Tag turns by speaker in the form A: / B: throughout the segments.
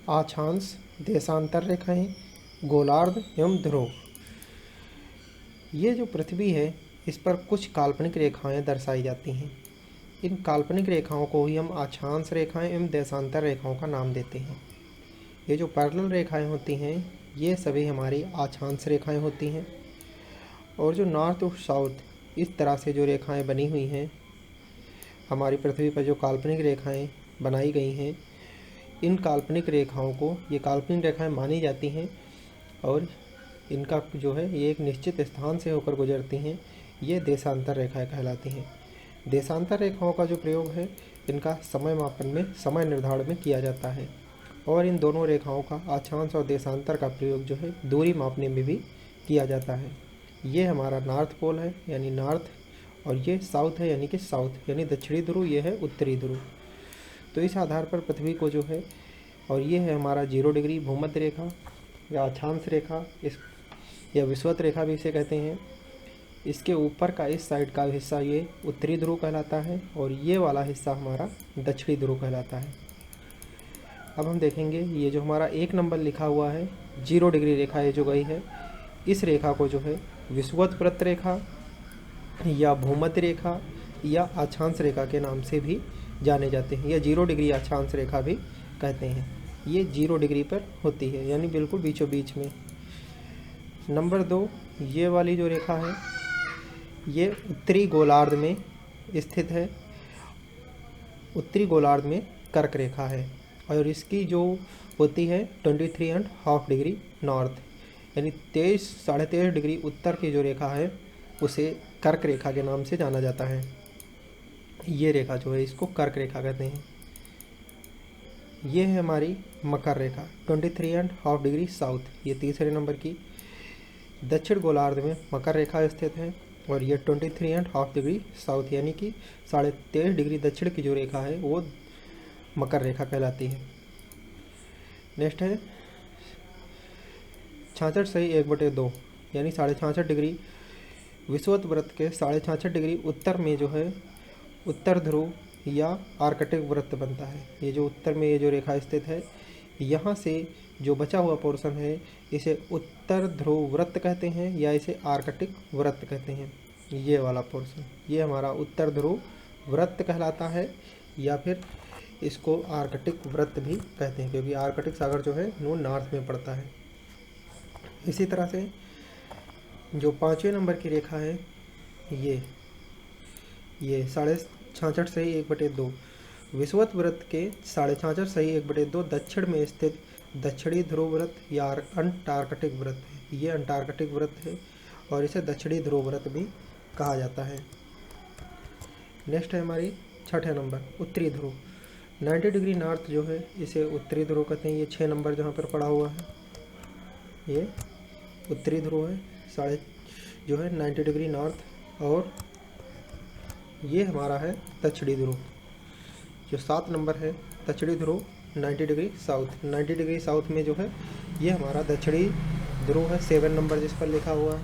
A: अक्षांश, देशांतर रेखाएं, गोलार्ध एवं ध्रुव। ये जो पृथ्वी है इस पर कुछ काल्पनिक रेखाएं दर्शाई जाती हैं। इन काल्पनिक रेखाओं को ही हम अक्षांश रेखाएं एवं देशांतर रेखाओं का नाम देते हैं। ये जो पैरेलल रेखाएं होती हैं ये सभी हमारी अक्षांश रेखाएं होती हैं। और जो नॉर्थ और साउथ इस तरह से जो रेखाएं बनी हुई हैं, हमारी पृथ्वी पर जो काल्पनिक रेखाएं बनाई गई हैं, इन काल्पनिक रेखाओं को ये काल्पनिक रेखाएं मानी जाती हैं और इनका जो है ये एक निश्चित स्थान से होकर गुजरती हैं। ये देशांतर रेखाएं कहलाती हैं। देशांतर रेखाओं का जो प्रयोग है इनका समय मापन में, समय निर्धारण में किया जाता है और इन दोनों रेखाओं का अक्षांश और देशांतर का प्रयोग जो है दूरी मापने में भी किया जाता है। ये हमारा नॉर्थ पोल है यानी नॉर्थ, और ये साउथ है यानी कि साउथ यानी दक्षिणी ध्रुव, ये है उत्तरी ध्रुव। तो इस आधार पर पृथ्वी को जो है, और ये है हमारा 0 डिग्री भूमध्य रेखा या अक्षांश रेखा, इस या विषुवत रेखा भी इसे कहते हैं। इसके ऊपर का इस साइड का हिस्सा ये उत्तरी ध्रुव कहलाता है और ये वाला हिस्सा हमारा दक्षिणी ध्रुव कहलाता है। अब हम देखेंगे ये जो हमारा 1 नंबर लिखा हुआ है 0 डिग्री रेखा, ये जो गई है, इस रेखा को जो है विषुवत वृत्त रेखा या भूमध्य रेखा या अक्षांश रेखा के नाम से भी जाने जाते हैं, या 0 डिग्री अक्षांश रेखा भी कहते हैं। ये 0 डिग्री पर होती है यानी बिल्कुल बीचों बीच में। नंबर 2, ये वाली जो रेखा है ये उत्तरी गोलार्ध में स्थित है। उत्तरी गोलार्ध में कर्क रेखा है और इसकी जो होती है 23.5 डिग्री नॉर्थ, यानी 23-23.5 डिग्री उत्तर की जो रेखा है उसे कर्क रेखा के नाम से जाना जाता है। ये रेखा जो है इसको कर्क रेखा कहते हैं। ये है हमारी मकर रेखा 23.5 डिग्री साउथ, ये तीसरे नंबर की। दक्षिण गोलार्ध में मकर रेखा स्थित है और ये 23.5 डिग्री साउथ यानी कि 23.5 डिग्री दक्षिण की जो रेखा है वो मकर रेखा कहलाती है। नेक्स्ट है 66 सही 1/2 यानी 66.5 डिग्री विषुवत वृत्त के 66.5 डिग्री उत्तर में जो है उत्तर ध्रुव या आर्कटिक वृत्त बनता है। ये जो उत्तर में ये जो रेखा स्थित है, यहाँ से जो बचा हुआ पोर्शन है इसे उत्तर ध्रुव वृत्त कहते हैं या इसे आर्कटिक वृत्त कहते हैं। ये वाला पोर्शन ये हमारा उत्तर ध्रुव वृत्त कहलाता है या फिर इसको आर्कटिक वृत्त भी कहते हैं, क्योंकि आर्कटिक सागर जो है वो नॉर्थ में पड़ता है। इसी तरह से जो 5वें नंबर की रेखा है ये 66.5 सही 1/2 विषुवत वृत्त के 66.5 सही 1/2 दक्षिण में स्थित दक्षिणी ध्रुव वृत्त या अंटार्कटिक वृत्त है। ये अंटार्कटिक वृत्त है और इसे दक्षिणी ध्रुव वृत्त भी कहा जाता है। नेक्स्ट है हमारी 6ठे नंबर उत्तरी ध्रुव 90 डिग्री नॉर्थ जो है इसे उत्तरी ध्रुव कहते हैं। ये 6 नंबर जहाँ पर पड़ा हुआ है ये उत्तरी ध्रुव है, जो है 90 डिग्री नॉर्थ, और ये हमारा है दक्षिणी ध्रुव। जो 7 नंबर है दक्षिणी ध्रुव 90 डिग्री साउथ, 90 डिग्री साउथ में जो है ये हमारा दक्षिणी ध्रुव है। 7 नंबर जिस पर लिखा हुआ है।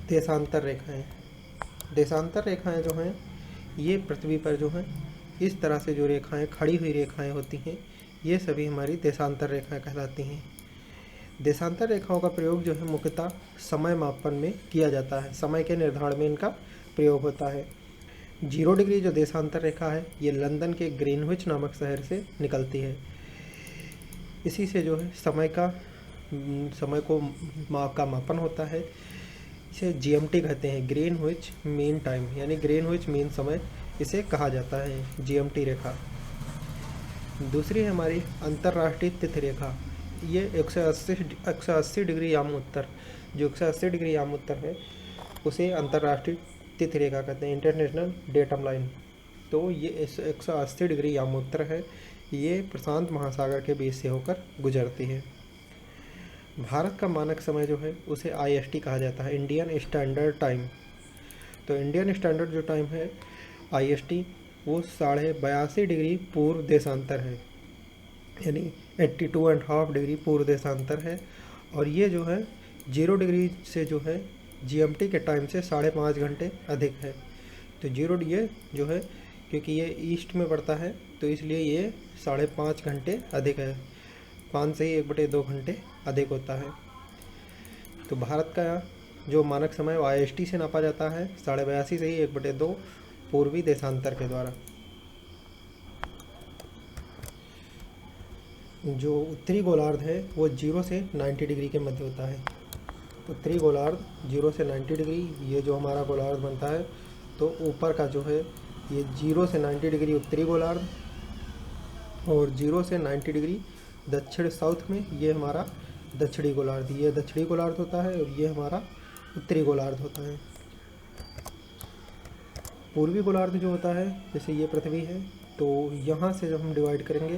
A: देशांतर रेखाएं, देशांतर रेखाएं जो हैं ये पृथ्वी पर जो है इस तरह से जो रेखाएं खड़ी हुई रेखाएं होती हैं ये सभी हमारी देशांतर रेखाएं कहलाती हैं। देशांतर रेखाओं का प्रयोग जो है मुख्यतः समय मापन में किया जाता है, समय के निर्धारण में इनका प्रयोग होता है। 0 डिग्री जो देशांतर रेखा है ये लंदन के ग्रीनविच नामक शहर से निकलती है। इसी से जो है समय का मापन होता है। इसे GMT कहते हैं, ग्रीनविच मीन टाइम, यानी ग्रीनविच मीन समय इसे कहा जाता है, GMT रेखा। दूसरी है हमारी अंतर्राष्ट्रीय तिथि रेखा, ये 180 डिग्री याम उत्तर, जो 180 डिग्री याम उत्तर है उसे अंतर्राष्ट्रीय तिथि रेखा कहते हैं, इंटरनेशनल डेटम लाइन। तो ये 180 डिग्री याम उत्तर है, ये प्रशांत महासागर के बीच से होकर गुजरती है। भारत का मानक समय जो है उसे IST कहा जाता है, इंडियन स्टैंडर्ड टाइम। तो इंडियन स्टैंडर्ड जो टाइम है IST वो 82.5 डिग्री पूर्व देशांतर है, यानी 82.5 डिग्री पूर्व देशांतर है। और ये जो है 0 डिग्री से जो है GMT के टाइम से 5.5 घंटे अधिक है। तो ये जो है क्योंकि ये ईस्ट में पड़ता है तो इसलिए ये 5.5 घंटे अधिक है, 5 से ही 1/2 घंटे अधिक होता है। तो भारत का जो मानक समय वो IST से नापा जाता है 82.5 से ही 1/2 पूर्वी देशांतर के द्वारा। जो उत्तरी गोलार्ध है वो 0 से 90 डिग्री के मध्य होता है। उत्तरी गोलार्ध 0 से 90 डिग्री, ये जो हमारा गोलार्ध बनता है तो ऊपर का जो है ये 0 से 90 डिग्री उत्तरी गोलार्ध और 0 से 90 डिग्री दक्षिण साउथ में ये हमारा दक्षिणी गोलार्ध, ये दक्षिणी गोलार्ध होता है और ये हमारा उत्तरी गोलार्ध होता है। पूर्वी गोलार्ध जो होता है, जैसे ये पृथ्वी है तो यहाँ से जब हम डिवाइड करेंगे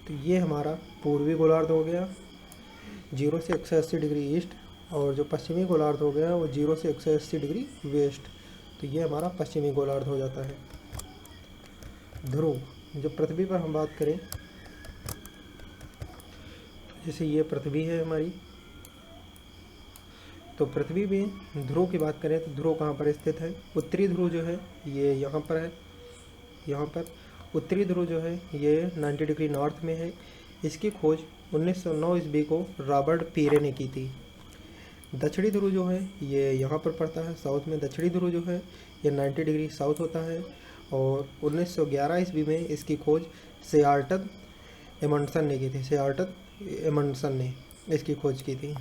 A: तो ये हमारा पूर्वी गोलार्ध हो गया 0 से 180 डिग्री ईस्ट, और जो पश्चिमी गोलार्ध हो गया वो 0 से 180 डिग्री वेस्ट, तो ये हमारा पश्चिमी गोलार्ध हो जाता है। ध्रुव, जब पृथ्वी पर हम बात करें जैसे ये पृथ्वी है हमारी, तो पृथ्वी में ध्रुव की बात करें तो ध्रुव कहाँ पर स्थित है? उत्तरी ध्रुव जो है ये यहाँ पर है, यहाँ पर। उत्तरी ध्रुव जो है ये 90 डिग्री नॉर्थ में है। इसकी खोज 1909 ईस्वी को रॉबर्ट पीरे ने की थी। दक्षिणी ध्रुव जो है ये यहाँ पर पड़ता है साउथ में। दक्षिणी ध्रुव जो है ये 90 डिग्री साउथ होता है और 1911 ईस्वी में इसकी खोज शेयार्टन एमंडसन ने की थी। शेयार्टन एमंडसन ने इसकी खोज की थी।